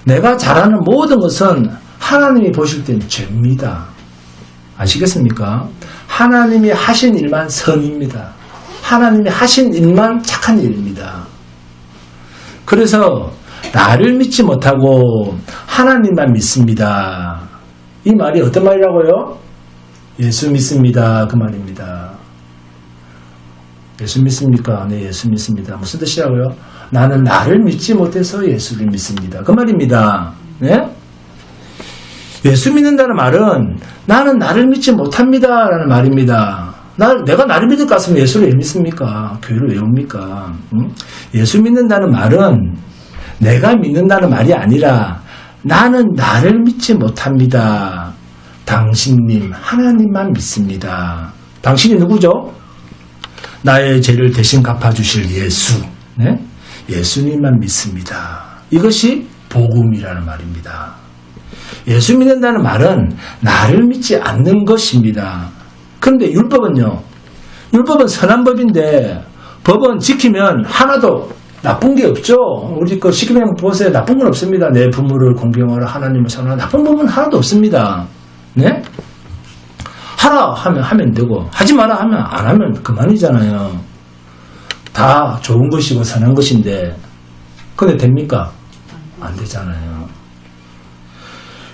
내가 잘하는 모든 것은 하나님이 보실 땐 죄입니다. 아시겠습니까? 하나님이 하신 일만 선입니다. 하나님이 하신 일만 착한 일입니다. 그래서 나를 믿지 못하고 하나님만 믿습니다. 이 말이 어떤 말이라고요? 예수 믿습니다. 그 말입니다. 예수 믿습니까? 네, 예수 믿습니다. 무슨 뜻이라고요? 나는 나를 믿지 못해서 예수를 믿습니다. 그 말입니다. 네? 예수 믿는다는 말은 나는 나를 믿지 못합니다. 라는 말입니다. 내가 나를 믿을 것 같으면 예수를 왜 믿습니까? 교회를 왜 옵니까? 예수 믿는다는 말은 내가 믿는다는 말이 아니라 나는 나를 믿지 못합니다. 당신님, 하나님만 믿습니다. 당신이 누구죠? 나의 죄를 대신 갚아주실 예수. 네? 예수님만 믿습니다. 이것이 복음이라는 말입니다. 예수 믿는다는 말은 나를 믿지 않는 것입니다. 그런데 율법은요? 율법은 선한 법인데 법은 지키면 하나도 나쁜 게 없죠. 우리 그 십계명 보세요. 나쁜 건 없습니다. 내 부모를 공경하라, 하나님을 사랑하라. 나쁜 법은 하나도 없습니다. 네? 하라 하면 하면 되고 하지 마라 하면 안 하면 그만이잖아요. 다 좋은 것이고 선한 것인데 근데 됩니까? 안 되잖아요.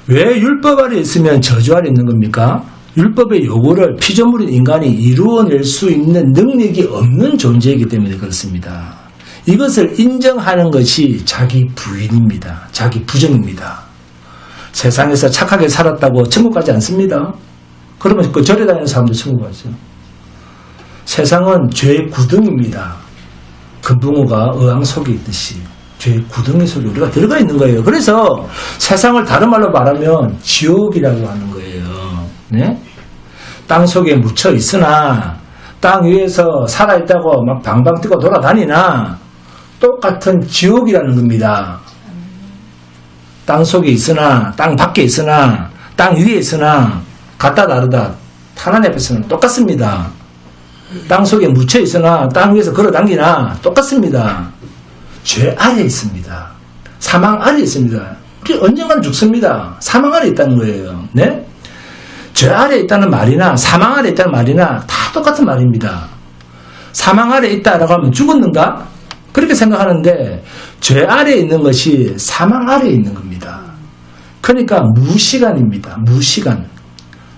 왜 율법 아래 있으면 저주 아래 있는 겁니까? 율법의 요구를 피조물인 인간이 이루어낼 수 있는 능력이 없는 존재이기 때문에 그렇습니다. 이것을 인정하는 것이 자기 부인입니다. 자기 부정입니다. 세상에서 착하게 살았다고 천국 가지 않습니다. 그러면 그 절에 다니는 사람도 천국 가죠. 세상은 죄의 구덩이입니다. 금붕어가 어항 속에 있듯이 죄의 구덩이 속에 우리가 들어가 있는 거예요. 그래서 세상을 다른 말로 말하면 지옥이라고 하는 거예요. 네? 땅 속에 묻혀 있으나 땅 위에서 살아있다고 막 방방 뛰고 돌아다니나 똑같은 지옥이라는 겁니다. 땅 속에 있으나 땅 밖에 있으나 땅 위에 있으나 같다 다르다 하나님 앞에서는 똑같습니다. 땅 속에 묻혀 있으나 땅 위에서 걸어다니나 똑같습니다. 죄 아래 있습니다. 사망 아래 있습니다. 우리 언젠가는 죽습니다. 사망 아래 있다는 거예요. 네? 죄 아래 있다는 말이나 사망 아래 있다는 말이나 다 똑같은 말입니다. 사망 아래 있다라고 하면 죽었는가? 그렇게 생각하는데 죄 아래 있는 것이 사망 아래 있는 겁니다. 그러니까 무시간입니다. 무시간.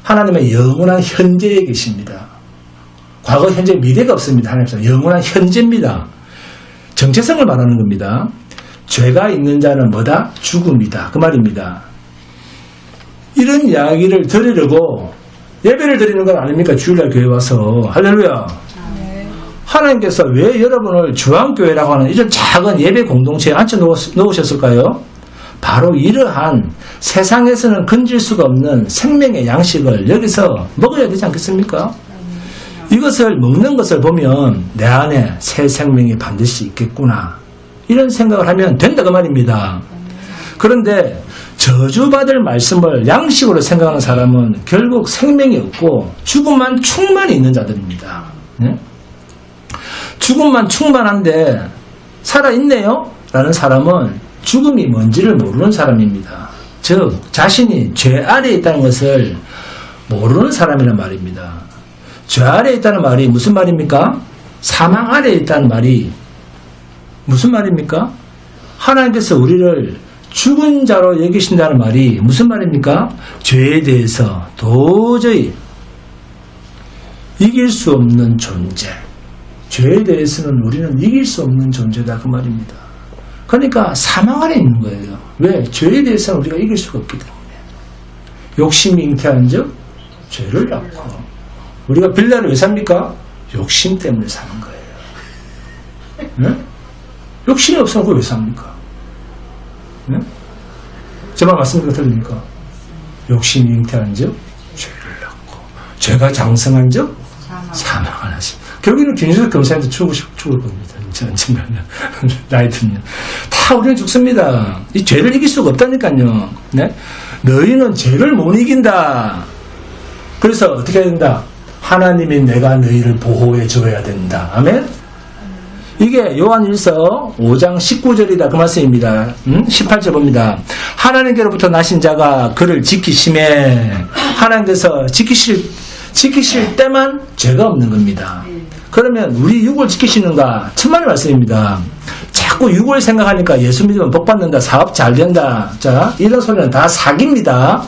하나님의 영원한 현재에 계십니다. 과거, 현재, 미래가 없습니다. 하나님께서 영원한 현재입니다. 정체성을 말하는 겁니다. 죄가 있는 자는 뭐다? 죽음이다. 그 말입니다. 이런 이야기를 들으려고 예배를 드리는 건 아닙니까? 주일날 교회 와서. 할렐루야. 하나님께서 왜 여러분을 주안교회라고 하는 이런 작은 예배 공동체에 앉혀 놓으셨을까요? 바로 이러한 세상에서는 건질 수가 없는 생명의 양식을 여기서 먹어야 되지 않겠습니까? 이것을 먹는 것을 보면 내 안에 새 생명이 반드시 있겠구나, 이런 생각을 하면 된다 그 말입니다. 그런데 저주받을 말씀을 양식으로 생각하는 사람은 결국 생명이 없고 죽음만 충만히 있는 자들입니다. 네? 죽음만 충만한데 살아있네요? 라는 사람은 죽음이 뭔지를 모르는 사람입니다. 즉 자신이 죄 아래에 있다는 것을 모르는 사람이란 말입니다. 죄 아래에 있다는 말이 무슨 말입니까? 사망 아래에 있다는 말이 무슨 말입니까? 하나님께서 우리를 죽은 자로 여기신다는 말이 무슨 말입니까? 죄에 대해서 도저히 이길 수 없는 존재, 죄에 대해서는 우리는 이길 수 없는 존재다 그 말입니다. 그러니까 사망 안에 있는 거예요. 왜? 죄에 대해서는 우리가 이길 수가 없기 때문에. 욕심이 잉태한 즉 죄를 낳고. 우리가 빌라를 왜 삽니까? 욕심 때문에 사는 거예요. 네? 욕심이 없으면 그걸 왜 삽니까? 네? 제 말 맞습니까? 틀립니까? 욕심이 잉태한 즉 죄를 낳고, 죄가 장성한 즉 사망을 하십니다. 결국에는 김준석 검사님도 죽을 겁니다. 정말 나이 들면 다 우리는 죽습니다. 이 죄를 이길 수가 없다니까요. 네? 너희는 죄를 못 이긴다. 그래서 어떻게 해야 된다? 하나님이 내가 너희를 보호해 줘야 된다. 아멘. 이게 요한일서 5장 19절이다 그 말씀입니다. 18절 봅니다. 하나님께로부터 나신 자가 그를 지키심에, 하나님께서 지키실 때만 죄가 없는 겁니다. 그러면 우리 육을 지키시는가? 천만의 말씀입니다. 자꾸 육을 생각하니까 예수 믿으면 복 받는다, 사업 잘 된다, 자, 이런 소리는 다 사기입니다.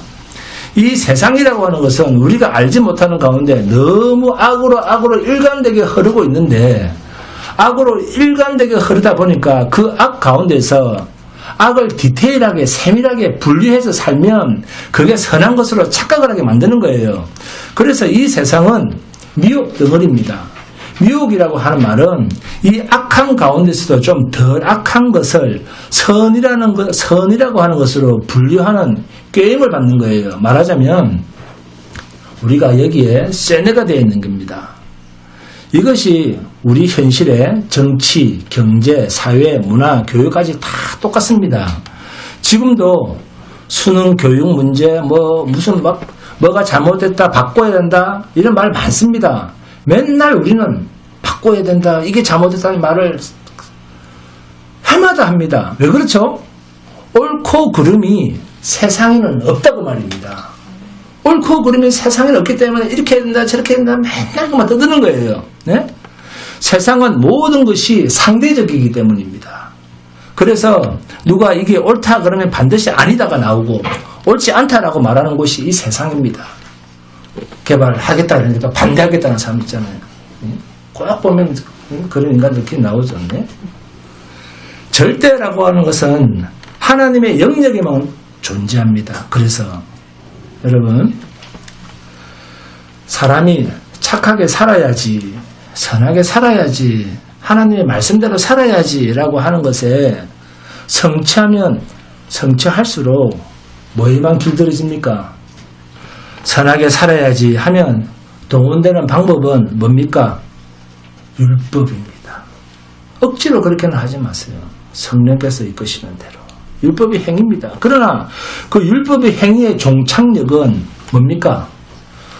이 세상이라고 하는 것은 우리가 알지 못하는 가운데 너무 악으로 일관되게 흐르고 있는데, 악으로 일관되게 흐르다 보니까 그 악 가운데서 악을 디테일하게 세밀하게 분리해서 살면 그게 선한 것으로 착각을 하게 만드는 거예요. 그래서 이 세상은 미혹 덩어리입니다. 미혹이라고 하는 말은 이 악한 가운데서도 좀 덜 악한 것을 선이라고 하는 것으로 분류하는 게임을 받는 거예요. 말하자면 우리가 여기에 세뇌가 되어 있는 겁니다. 이것이 우리 현실의 정치, 경제, 사회, 문화, 교육까지 다 똑같습니다. 지금도 수능 교육 문제, 뭐가 잘못됐다, 바꿔야 된다, 이런 말 많습니다. 맨날 우리는 바꿔야 된다, 이게 잘못됐다는 말을 해마다 합니다. 왜 그렇죠? 옳고 그름이 세상에는 없다고 말입니다. 옳고 그름이 세상에는 없기 때문에 이렇게 해야 된다, 저렇게 해야 된다, 맨날 그만 떠드는 거예요. 네? 세상은 모든 것이 상대적이기 때문입니다. 그래서 누가 이게 옳다 그러면 반드시 아니다가 나오고, 옳지 않다라고 말하는 곳이 이 세상입니다. 개발하겠다 그러니까 반대하겠다는 사람 있잖아요. 꼭 보면 그런 인간들끼리 나오죠. 네? 절대라고 하는 것은 하나님의 영역에만 존재합니다. 그래서 여러분, 사람이 착하게 살아야지, 선하게 살아야지, 하나님의 말씀대로 살아야지라고 하는 것에 성취하면 성취할수록 뭐에만 길들여집니까? 선하게 살아야지 하면 동원되는 방법은 뭡니까? 율법입니다. 억지로 그렇게는 하지 마세요. 성령께서 이끄시는 대로. 율법이 행위입니다. 그러나 그 율법의 행위의 종착역은 뭡니까?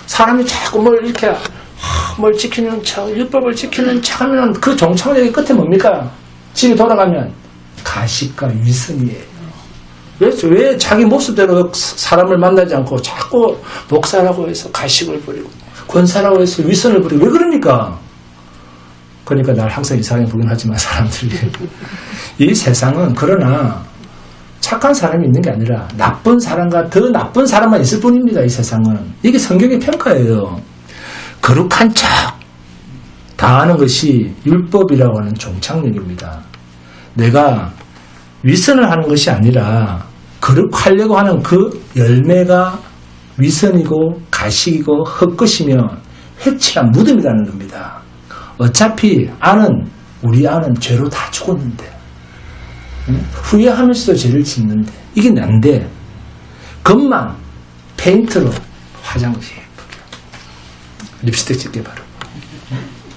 사람이 자꾸 뭘 지키는 척, 율법을 지키는 척 하면 그 종착역의 끝에 뭡니까? 집에 돌아가면 가식과 위선이에요. 왜 자기 모습대로 사람을 만나지 않고 자꾸 목사라고 해서 가식을 부리고 권사라고 해서 위선을 부리고, 왜 그럽니까? 그러니까 날 항상 이상하게 보긴 하지만 사람들이 이 세상은 그러나 착한 사람이 있는 게 아니라 나쁜 사람과 더 나쁜 사람만 있을 뿐입니다. 이 세상은. 이게 성경의 평가예요. 거룩한 척 당하는 것이 율법이라고 하는 종착역입니다. 내가 위선을 하는 것이 아니라 거룩하려고 하는 그 열매가 위선이고 가식이고 헛것이며 회칠한 무덤이라는 겁니다. 어차피 우리 아는 죄로 다 죽었는데, 후회하면서도 죄를 짓는데, 이게 난데 겉만 페인트로 화장 립스틱 짙게 바르고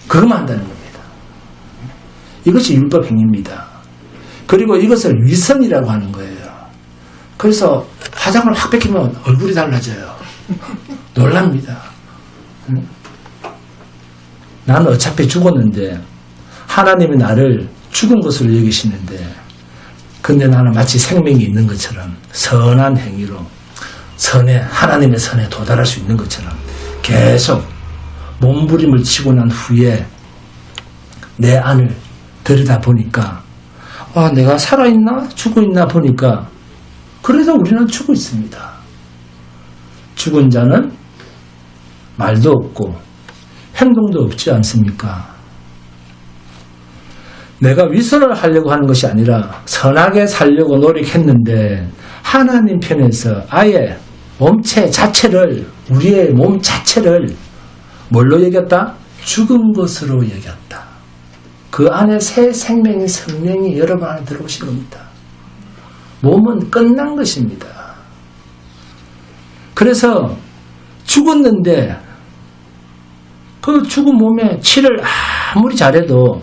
그것만 한다는 겁니다. 이것이 율법 행위입니다. 그리고 이것을 위선이라고 하는 거예요. 그래서 화장을 확 뺏기면 얼굴이 달라져요. 놀랍니다. 나는 어차피 죽었는데 하나님이 나를 죽은 것으로 여기시는데, 근데 나는 마치 생명이 있는 것처럼 선한 행위로 하나님의 선에 도달할 수 있는 것처럼 계속 몸부림을 치고 난 후에 내 안을 들여다보니까 내가 살아있나 죽어있나 보니까 그래서 우리는 죽어 있습니다. 죽은 자는 말도 없고 행동도 없지 않습니까? 내가 위선을 하려고 하는 것이 아니라 선하게 살려고 노력했는데 하나님 편에서 아예 몸체 자체를, 우리의 몸 자체를 뭘로 여겼다? 죽은 것으로 여겼다. 그 안에 새 생명의 성령이 여러분 안에 들어오신 겁니다. 몸은 끝난 것입니다. 그래서 죽었는데 그 죽은 몸에 치를 아무리 잘해도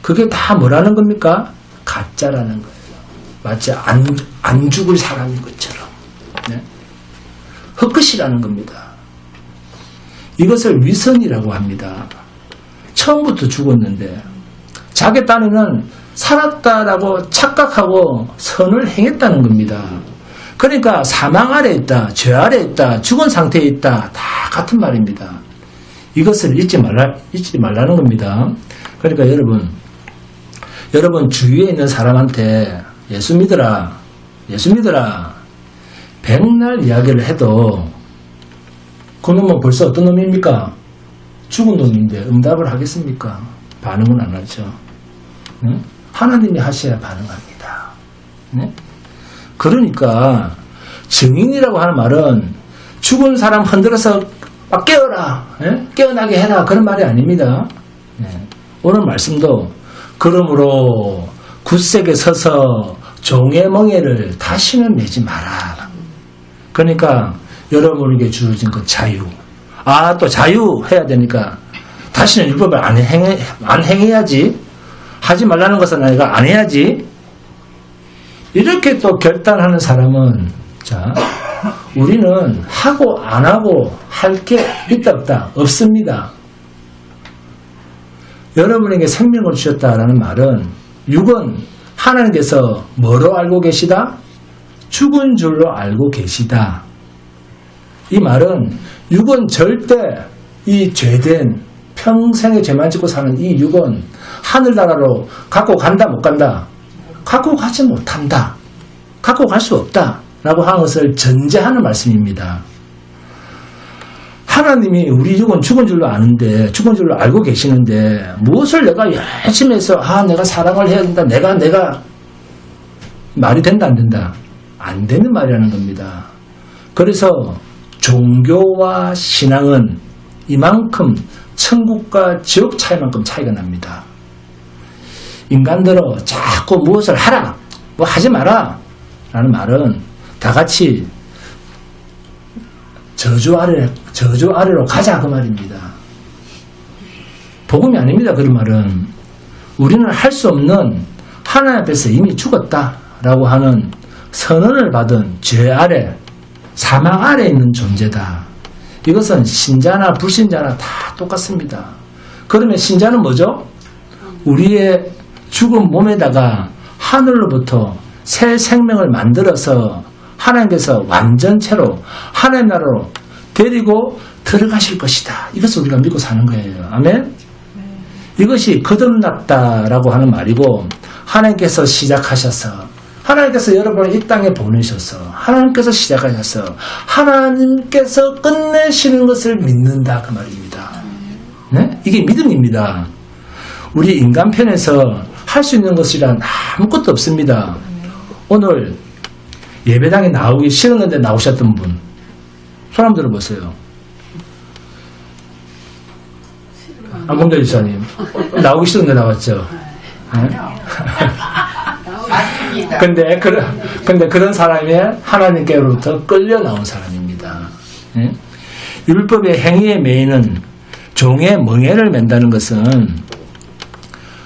그게 다 뭐라는 겁니까? 가짜라는 거예요. 마치 안 죽을 사람인 것처럼. 네? 헛것이라는 겁니다. 이것을 위선이라고 합니다. 처음부터 죽었는데 자기 딴에는 살았다라고 착각하고 선을 행했다는 겁니다. 그러니까 사망 아래 있다, 죄 아래 있다, 죽은 상태에 있다, 다 같은 말입니다. 이것을 잊지 말라는 겁니다. 그러니까 여러분 주위에 있는 사람한테 예수 믿어라, 백날 이야기를 해도 그 놈은 벌써 어떤 놈입니까? 죽은 놈인데 응답을 하겠습니까? 반응은 안 하죠. 네? 하나님이 하셔야 반응합니다. 네? 그러니까 증인이라고 하는 말은 죽은 사람 흔들어서 깨어라, 네? 깨어나게 해라, 그런 말이 아닙니다. 네. 오늘 말씀도 그러므로 굳세게 서서 종의 멍에를 다시는 매지 마라. 그러니까 여러분에게 주어진 그 자유, 또 자유 해야 되니까 다시는 율법을 안 행해야지, 하지 말라는 것은 내가 안 해야지, 이렇게 또 결단하는 사람은, 자, 우리는 하고 안 하고 할 게 있다 없다? 없습니다. 여러분에게 생명을 주셨다라는 말은 육은 하나님께서 뭐로 알고 계시다? 죽은 줄로 알고 계시다. 이 말은 육은 절대 이 죄된 평생에 죄만 짓고 사는 이 육은 하늘나라로 갖고 간다 못 간다? 갖고 가지 못한다. 갖고 갈 수 없다. 라고 하는 것을 전제하는 말씀입니다. 하나님이 우리 육은 죽은 줄로 아는데, 죽은 줄로 알고 계시는데 무엇을 내가 열심히 해서 내가 사랑을 해야 된다, 내가 말이 된다 안 된다? 안 되는 말이라는 겁니다. 그래서 종교와 신앙은 이만큼 천국과 지옥 차이만큼 차이가 납니다. 인간들은 자꾸 무엇을 하라, 뭐 하지 마라 라는 말은 다 같이 저주 아래로 가자, 그 말입니다. 복음이 아닙니다. 그런 말은 우리는 할 수 없는 하나님 앞에서 이미 죽었다라고 하는 선언을 받은 죄 아래, 사망 아래 있는 존재다. 이것은 신자나 불신자나 다 똑같습니다. 그러면 신자는 뭐죠? 우리의 죽은 몸에다가 하늘로부터 새 생명을 만들어서 하나님께서 완전체로 하나님 나라로 데리고 들어가실 것이다. 이것을 우리가 믿고 사는 거예요. 아멘? 이것이 거듭났다라고 하는 말이고, 하나님께서 시작하셔서, 하나님께서 여러분을 이 땅에 보내셔서, 하나님께서 시작하셔서 하나님께서 끝내시는 것을 믿는다, 그 말입니다. 네? 이게 믿음입니다. 우리 인간 편에서 할 수 있는 것이란 아무것도 없습니다. 오늘 예배당에 나오기 싫었는데 나오셨던 분, 손 한번 들어보세요. 안봉대 지사님 나오기 싫은데 나왔죠. 맞습니다. 근데 그런 사람이 하나님께로부터 끌려 나온 사람입니다. 예? 율법의 행위에 매이는 종의 멍에를 맨다는 것은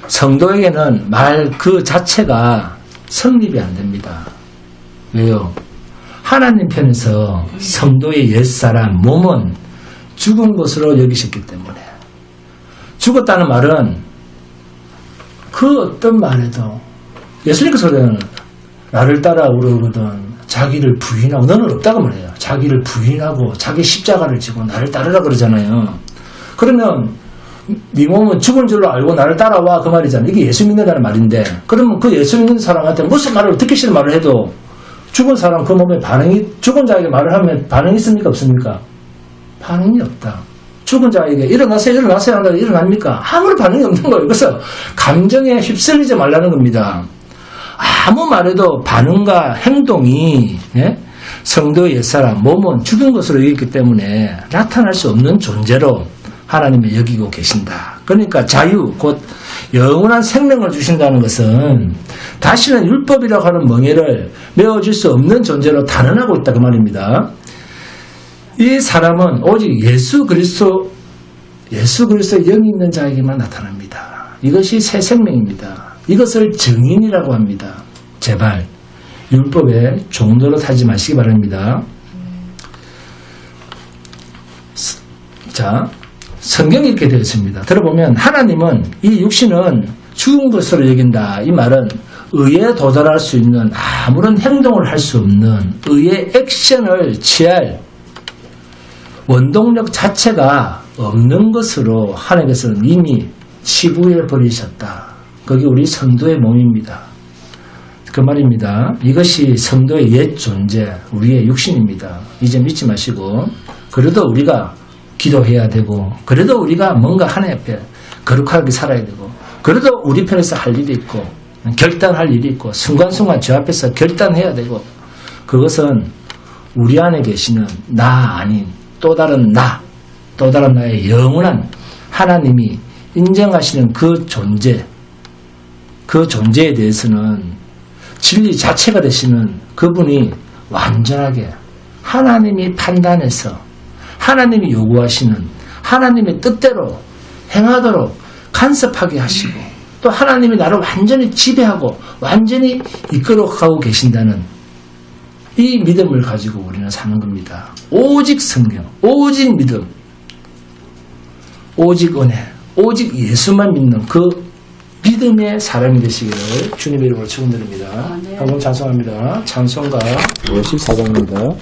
성도에게는 말 그 자체가 성립이 안 됩니다. 왜요? 하나님 편에서 성도의 옛사람 몸은 죽은 것으로 여기셨기 때문에, 죽었다는 말은 그 어떤 말에도, 예수님께서는 나를 따라 오르거든 자기를 부인하고, 너는 없다고 말해요. 자기를 부인하고 자기 십자가를 지고 나를 따르라 그러잖아요. 그러면 네 몸은 죽은 줄로 알고 나를 따라와, 그 말이잖아요. 이게 예수 믿는다는 말인데, 그러면 그 예수 믿는 사람한테 무슨 말을, 듣기 싫은 말을 해도 죽은 사람 그 몸에 죽은 자에게 말을 하면 반응이 있습니까 없습니까? 반응이 없다. 죽은 자에게 일어나세요 한다고 일어납니까? 아무런 반응이 없는 거예요. 그래서 감정에 휩쓸리지 말라는 겁니다. 아무 말에도 반응과 행동이, 예? 성도의 옛사람 몸은 죽은 것으로 여기기 때문에 나타날 수 없는 존재로 하나님이 여기고 계신다. 그러니까 자유, 곧 영원한 생명을 주신다는 것은 다시는 율법이라고 하는 멍에를 메워줄 수 없는 존재로 단언하고 있다, 그 말입니다. 이 사람은 오직 예수 그리스도의 영이 있는 자에게만 나타납니다. 이것이 새 생명입니다. 이것을 증인이라고 합니다. 제발 율법의 종로로 타지 마시기 바랍니다. 자, 성경이 이렇게 되어 있습니다. 들어보면 하나님은 이 육신은 죽은 것으로 여긴다. 이 말은 의에 도달할 수 있는 아무런 행동을 할 수 없는, 의의 액션을 취할 원동력 자체가 없는 것으로 하나님께서는 이미 치부해 버리셨다. 그게 우리 성도의 몸입니다. 그 말입니다. 이것이 성도의 옛 존재, 우리의 육신입니다. 이제 믿지 마시고, 그래도 우리가 기도해야 되고, 그래도 우리가 뭔가 하나님 앞에 거룩하게 살아야 되고, 그래도 우리 편에서 할 일이 있고, 결단할 일이 있고, 순간순간 저 앞에서 결단해야 되고, 그것은 우리 안에 계시는 나 아닌 또 다른 나의 영원한 하나님이 인정하시는 그 존재, 그 존재에 대해서는 진리 자체가 되시는 그분이 완전하게 하나님이 판단해서 하나님이 요구하시는 하나님의 뜻대로 행하도록 간섭하게 하시고, 또 하나님이 나를 완전히 지배하고 완전히 이끌어가고 계신다는 이 믿음을 가지고 우리는 사는 겁니다. 오직 성령, 오직 믿음, 오직 은혜, 오직 예수만 믿는 그 믿음의 사람이 되시기를 주님의 이름으로 축원드립니다. 한번 찬송합니다. 찬송가 54장입니다.